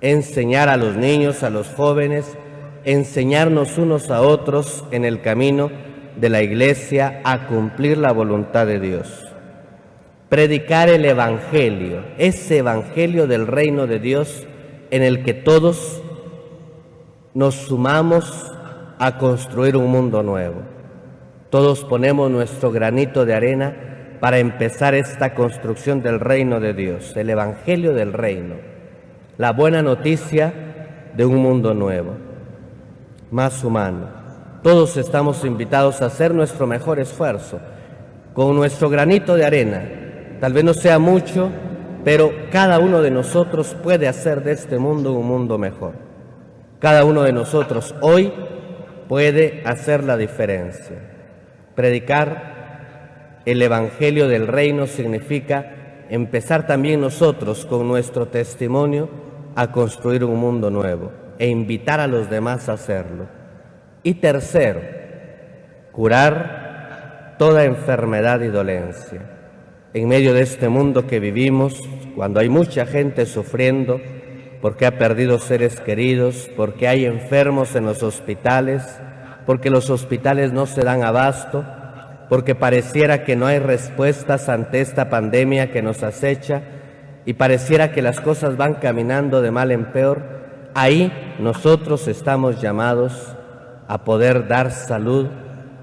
Enseñar a los niños, a los jóvenes, enseñarnos unos a otros en el camino de la iglesia a cumplir la voluntad de Dios. Predicar el Evangelio, ese Evangelio del reino de Dios en el que todos nos sumamos a construir un mundo nuevo. Todos ponemos nuestro granito de arena para empezar esta construcción del reino de Dios, el Evangelio del reino, la buena noticia de un mundo nuevo, más humano. Todos estamos invitados a hacer nuestro mejor esfuerzo, con nuestro granito de arena. Tal vez no sea mucho, pero cada uno de nosotros puede hacer de este mundo un mundo mejor. Cada uno de nosotros hoy puede hacer la diferencia. Predicar el Evangelio del reino significa empezar también nosotros con nuestro testimonio a construir un mundo nuevo e invitar a los demás a hacerlo. Y tercero, curar toda enfermedad y dolencia. En medio de este mundo que vivimos, cuando hay mucha gente sufriendo porque ha perdido seres queridos, porque hay enfermos en los hospitales, porque los hospitales no se dan abasto, porque pareciera que no hay respuestas ante esta pandemia que nos acecha y pareciera que las cosas van caminando de mal en peor, ahí nosotros estamos llamados a poder dar salud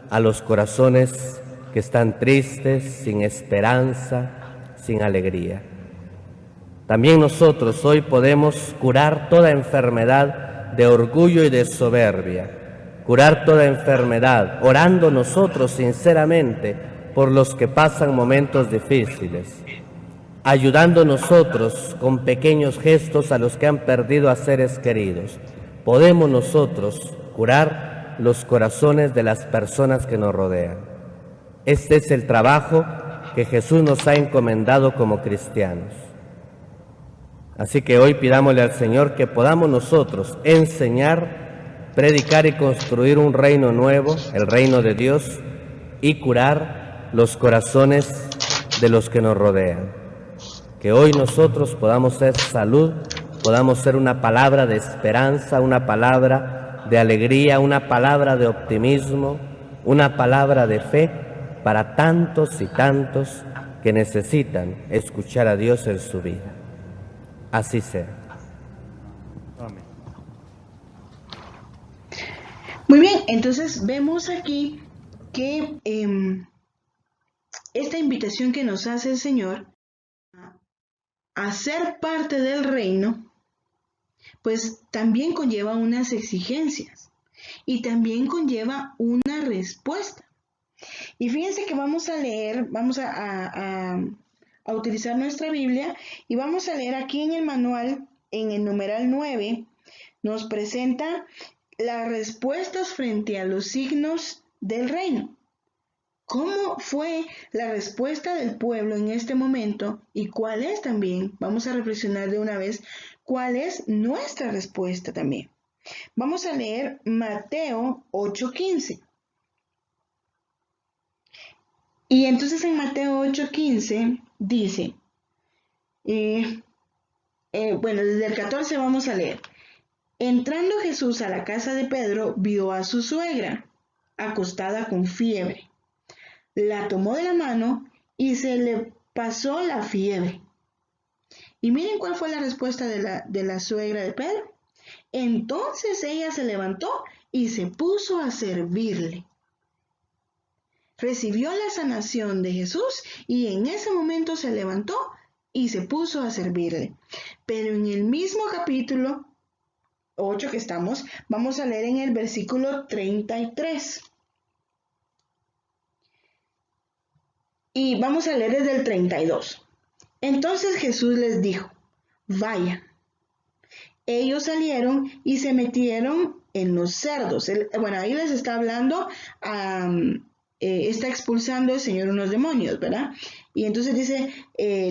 a los corazones que están tristes, sin esperanza, sin alegría. También nosotros hoy podemos curar toda enfermedad de orgullo y de soberbia, curar toda enfermedad, orando nosotros sinceramente por los que pasan momentos difíciles, ayudando nosotros con pequeños gestos a los que han perdido a seres queridos. Podemos nosotros curar los corazones de las personas que nos rodean. Este es el trabajo que Jesús nos ha encomendado como cristianos. Así que hoy pidámosle al Señor que podamos nosotros enseñar, predicar y construir un reino nuevo, el reino de Dios, y curar los corazones de los que nos rodean. Que hoy nosotros podamos ser salud, podamos ser una palabra de esperanza, una palabra de alegría, una palabra de optimismo, una palabra de fe, para tantos y tantos que necesitan escuchar a Dios en su vida. Así sea. Amén. Muy bien, entonces vemos aquí que esta invitación que nos hace el Señor a ser parte del reino, pues también conlleva unas exigencias y también conlleva una respuesta. Y fíjense que vamos a leer, vamos a utilizar nuestra Biblia y vamos a leer aquí en el manual, en el numeral 9, nos presenta las respuestas frente a los signos del reino. ¿Cómo fue la respuesta del pueblo en este momento? Y cuál es también, vamos a reflexionar de una vez, cuál es nuestra respuesta también. Vamos a leer Mateo 8:15. Y entonces en Mateo 8:15 dice, bueno, desde el 14 vamos a leer. Entrando Jesús a la casa de Pedro, vio a su suegra acostada con fiebre. La tomó de la mano y se le pasó la fiebre. Y miren cuál fue la respuesta de la suegra de Pedro. Entonces ella se levantó y se puso a servirle. Recibió la sanación de Jesús y en ese momento se levantó y se puso a servirle. Pero en el mismo capítulo 8 que estamos, vamos a leer en el versículo 33. Y vamos a leer desde el 32. Entonces Jesús les dijo, vayan. Ellos salieron y se metieron en los cerdos. Bueno, ahí les está hablando, está expulsando el Señor unos demonios, ¿verdad? Y entonces dice,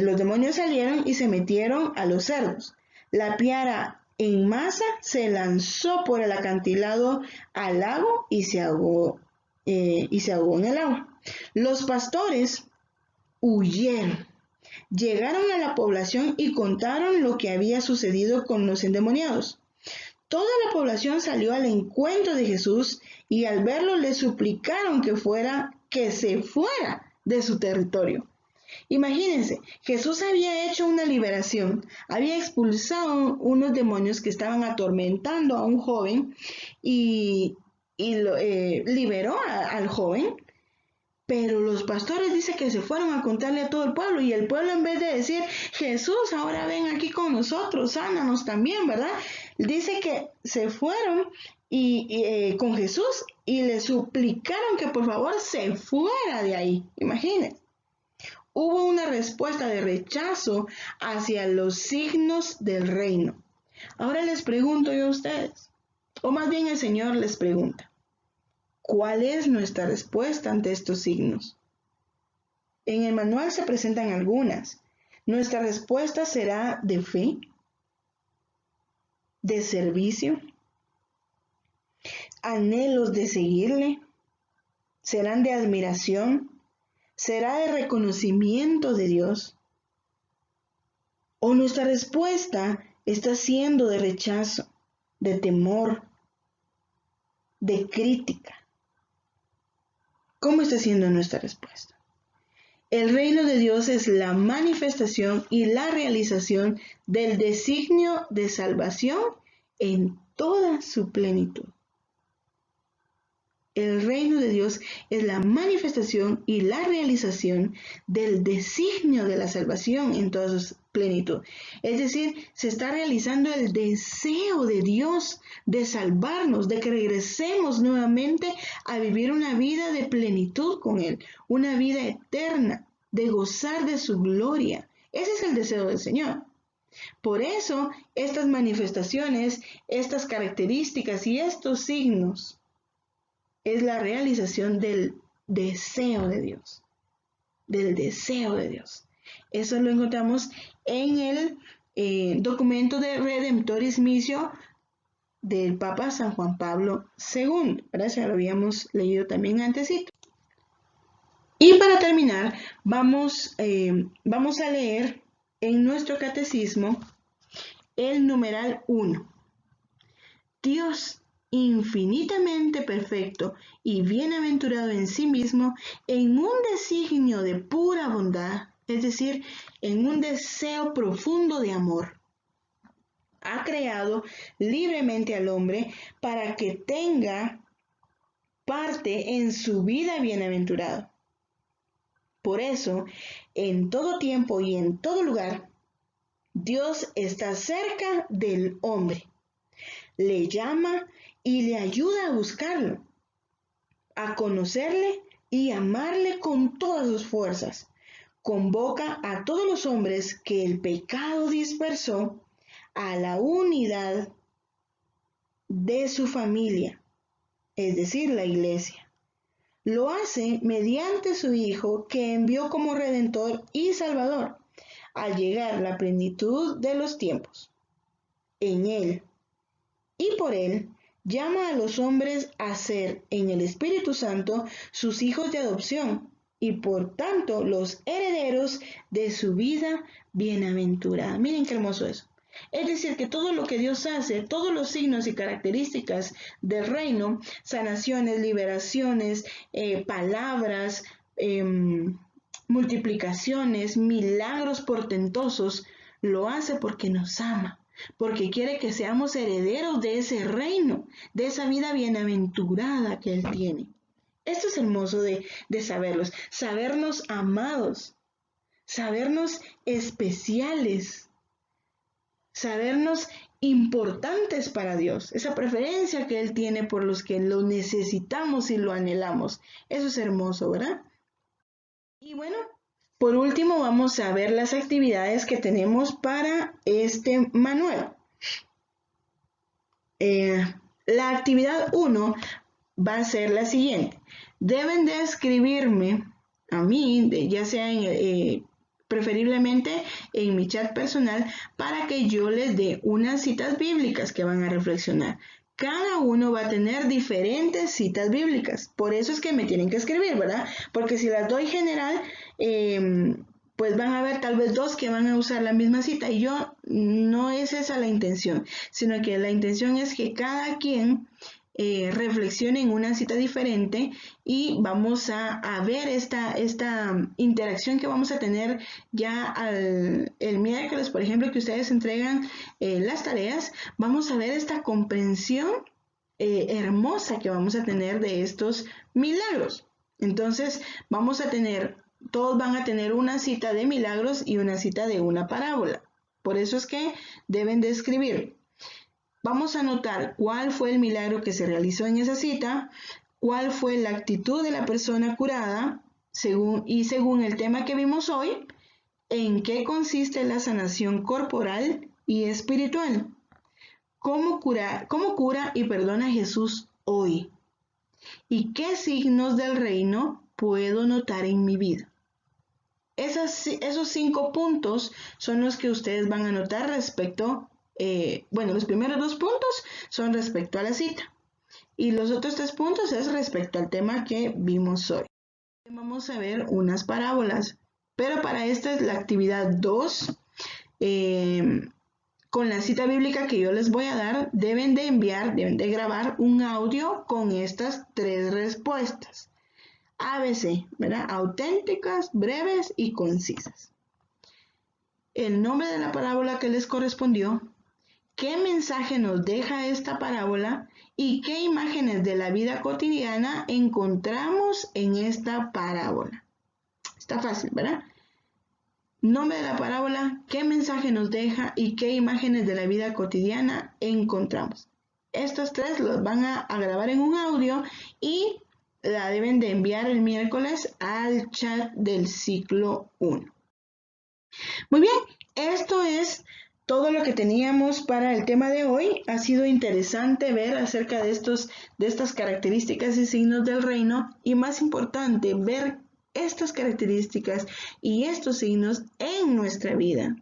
los demonios salieron y se metieron a los cerdos. La piara en masa se lanzó por el acantilado al lago y se ahogó en el agua. Los pastores huyeron, llegaron a la población y contaron lo que había sucedido con los endemoniados. Toda la población salió al encuentro de Jesús y al verlo le suplicaron que se fuera de su territorio. Imagínense, Jesús había hecho una liberación, había expulsado unos demonios que estaban atormentando a un joven y liberó al joven. Pero los pastores dicen que se fueron a contarle a todo el pueblo, y el pueblo, en vez de decir, Jesús, ahora ven aquí con nosotros, sánanos también, ¿verdad? Dice que se fueron con Jesús y le suplicaron que por favor se fuera de ahí. Imagínense. Hubo una respuesta de rechazo hacia los signos del reino. Ahora les pregunto yo a ustedes, o más bien el Señor les pregunta, ¿cuál es nuestra respuesta ante estos signos? En el manual se presentan algunas. ¿Nuestra respuesta será de fe? ¿De servicio? ¿Anhelos de seguirle? ¿Serán de admiración? ¿Será de reconocimiento de Dios? ¿O nuestra respuesta está siendo de rechazo, de temor, de crítica? ¿Cómo está siendo nuestra respuesta? El reino de Dios es la manifestación y la realización del designio de salvación en toda su plenitud. El reino de Dios es la manifestación y la realización del designio de la salvación en toda su plenitud. Es decir, se está realizando el deseo de Dios de salvarnos, de que regresemos nuevamente a vivir una vida de plenitud con Él, una vida eterna, de gozar de su gloria. Ese es el deseo del Señor. Por eso, estas manifestaciones, estas características y estos signos es la realización del deseo de Dios, del deseo de Dios. Eso lo encontramos en el documento de Redemptoris Missio del Papa San Juan Pablo II. Ya lo habíamos leído también antes. Y para terminar, vamos a leer en nuestro catecismo el numeral 1. Dios infinitamente perfecto y bienaventurado en sí mismo, en un designio de pura bondad, es decir, en un deseo profundo de amor, ha creado libremente al hombre para que tenga parte en su vida bienaventurada. Por eso, en todo tiempo y en todo lugar, Dios está cerca del hombre, le llama y le ayuda a buscarlo, a conocerle y amarle con todas sus fuerzas. Convoca a todos los hombres que el pecado dispersó a la unidad de su familia, es decir, la Iglesia. Lo hace mediante su Hijo, que envió como Redentor y Salvador, al llegar la plenitud de los tiempos. En Él y por Él, llama a los hombres a ser en el Espíritu Santo sus hijos de adopción y por tanto los herederos de su vida bienaventurada. Miren qué hermoso eso. Es decir, que todo lo que Dios hace, todos los signos y características del reino, sanaciones, liberaciones, palabras, multiplicaciones, milagros portentosos, lo hace porque nos ama. Porque quiere que seamos herederos de ese reino, de esa vida bienaventurada que Él tiene. Esto es hermoso de saberlos, sabernos amados, sabernos especiales, sabernos importantes para Dios, esa preferencia que Él tiene por los que lo necesitamos y lo anhelamos. Eso es hermoso, ¿verdad? Y bueno, por último vamos a ver las actividades que tenemos para este manual. La actividad 1 va a ser la siguiente. Deben de escribirme a mí, ya sea preferiblemente en mi chat personal, para que yo les dé unas citas bíblicas que van a reflexionar. Cada uno va a tener diferentes citas bíblicas. Por eso es que me tienen que escribir, ¿verdad? Porque si las doy general, pues van a haber tal vez 2 que van a usar la misma cita. Y yo, no es esa la intención, sino que la intención es que cada quien reflexione en una cita diferente y vamos a ver esta interacción que vamos a tener ya el miércoles, por ejemplo, que ustedes entregan las tareas. Vamos a ver esta comprensión hermosa que vamos a tener de estos milagros. Entonces todos van a tener una cita de milagros y una cita de una parábola. Por eso es que deben de escribir. Vamos a anotar cuál fue el milagro que se realizó en esa cita, cuál fue la actitud de la persona curada, según el tema que vimos hoy, en qué consiste la sanación corporal y espiritual, cómo cura y perdona Jesús hoy, y qué signos del reino puedo notar en mi vida. Esos 5 puntos son los que ustedes van a notar respecto. Los primeros 2 puntos son respecto a la cita y los otros 3 puntos es respecto al tema que vimos hoy. Vamos a ver unas parábolas, pero para esta es la actividad 2. Con la cita bíblica que yo les voy a dar, deben de grabar un audio con estas 3 respuestas. ABC, ¿verdad? Auténticas, breves y concisas. El nombre de la parábola que les correspondió, qué mensaje nos deja esta parábola y qué imágenes de la vida cotidiana encontramos en esta parábola. Está fácil, ¿verdad? Nombre de la parábola, qué mensaje nos deja y qué imágenes de la vida cotidiana encontramos. Estos 3 los van a grabar en un audio y la deben de enviar el miércoles al chat del ciclo 1. Muy bien, esto es todo lo que teníamos para el tema de hoy. Ha sido interesante ver acerca de estas características y signos del reino, y más importante, ver estas características y estos signos en nuestra vida.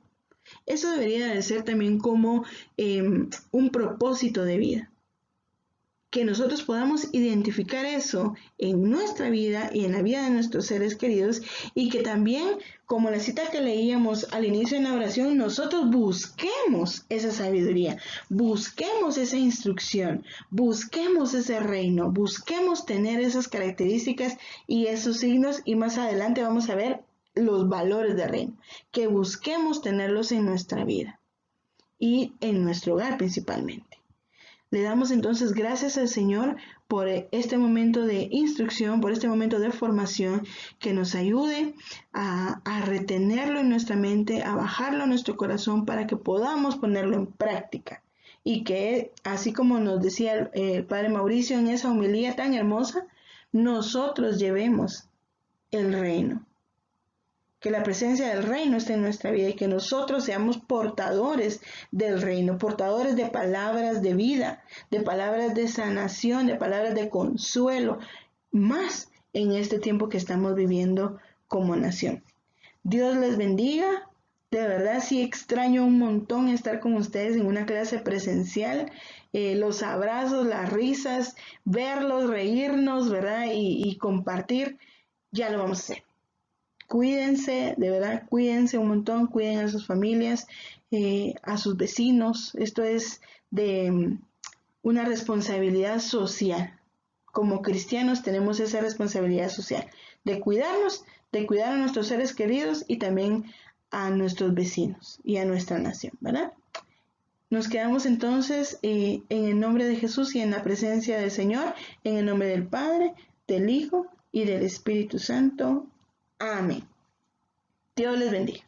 Eso debería de ser también como un propósito de vida. Que nosotros podamos identificar eso en nuestra vida y en la vida de nuestros seres queridos, y que también, como la cita que leíamos al inicio de la oración, nosotros busquemos esa sabiduría, busquemos esa instrucción, busquemos ese reino, busquemos tener esas características y esos signos, y más adelante vamos a ver los valores del reino, que busquemos tenerlos en nuestra vida y en nuestro hogar principalmente. Le damos entonces gracias al Señor por este momento de instrucción, por este momento de formación, que nos ayude a retenerlo en nuestra mente, a bajarlo a nuestro corazón para que podamos ponerlo en práctica. Y que, así como nos decía el Padre Mauricio en esa homilía tan hermosa, nosotros llevemos el reino. Que la presencia del reino esté en nuestra vida y que nosotros seamos portadores del reino, portadores de palabras de vida, de palabras de sanación, de palabras de consuelo, más en este tiempo que estamos viviendo como nación. Dios les bendiga. De verdad sí extraño un montón estar con ustedes en una clase presencial, los abrazos, las risas, verlos, reírnos, ¿verdad? Y compartir, ya lo vamos a hacer. Cuídense, de verdad, cuídense un montón, cuiden a sus familias, a sus vecinos. Esto es de una responsabilidad social. Como cristianos tenemos esa responsabilidad social de cuidarnos, de cuidar a nuestros seres queridos y también a nuestros vecinos y a nuestra nación, ¿verdad? Nos quedamos entonces en el nombre de Jesús y en la presencia del Señor, en el nombre del Padre, del Hijo y del Espíritu Santo. Amén. Dios les bendiga.